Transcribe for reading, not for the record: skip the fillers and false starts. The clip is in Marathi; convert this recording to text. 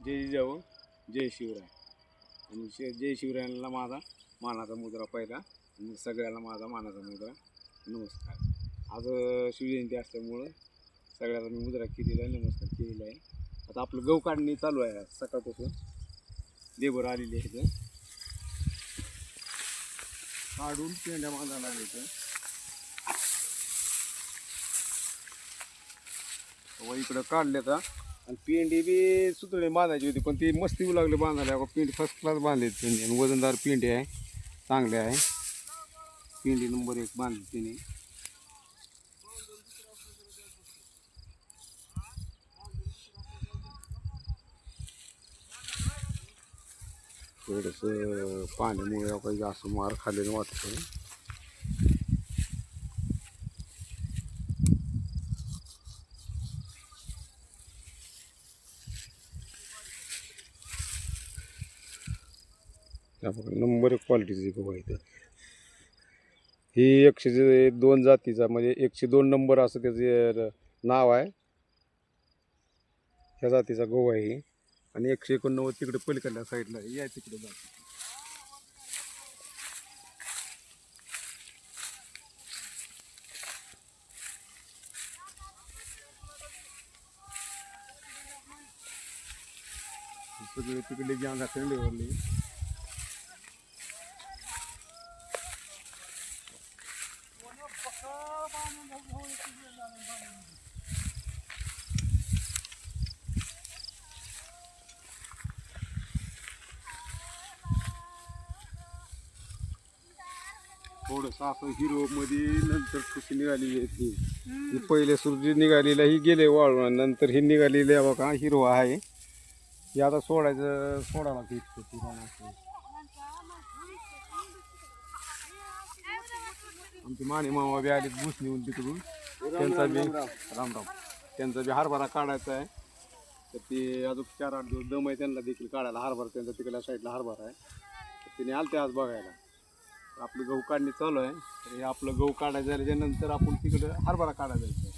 जय जिजाऊ जय शिवराय. आणि जय शिवरायांना माझा मानाचा मुद्रा पहिला आणि सगळ्याला माझा मानाचा मुद्रा नमस्कार. आज शिवजयंती असल्यामुळं सगळ्याला मी मुद्रा केलेला आहे, नमस्कार केलेला आहे. आता आपलं गहू काढणी चालू आहे. सकाळपासून लेबर आलेली आहे. काढून पेंड्या बांधायला लागायचं. इकडं काढले तर आणि पेंडी बी सुतळे बांधायची होती, पण ती मस्ती येऊ लागली बांधायला. पेंडी फर्स्ट क्लास बांधली त्यांनी आणि वजनदार पेंडी आहे, चांगले आहे. पेंडी नंबर 1 बांधली त्यांनी. थोडंसं पाण्यामुळे काही जास्त मार खाल्लेलं वाटतं. नंबर 1 क्वालिटीची गहू आहे. ही 102 जातीचा म्हणजे 102 नंबर असं त्याचे नाव आहे. ह्या जातीचा गहू आहे. आणि 189 तिकडे पलीकडल्या साईडला या तिकडे जाती. सगळे तिकडे जागा थंडीवरली. थोडंसं असं हिरो मध्ये नंतर कशी निघालेली आहे ती पहिले सुरजी निघालेला ही गेले वाळून. नंतर ही निघालेली आहे बघा, हिरो आहे. हे आता सोडायला आमचे माने मामा बी आले घुस नेऊन तिकडून. त्यांचा बी राम त्यांचा बी हरभरा काढायचा आहे. तर ते अजून 4-8 दिवस दम आहे त्यांना देखील काढायला. हरभरा त्यांचा तिकडल्या साईडला हरभरा आहे. तर त्याने आलते आज बघायला. आपली गहू काढणी चालू आहे. तर हे आपलं गहू काढायचं झाल्याच्या नंतर आपण तिकडं हरभरा काढायचा आहे.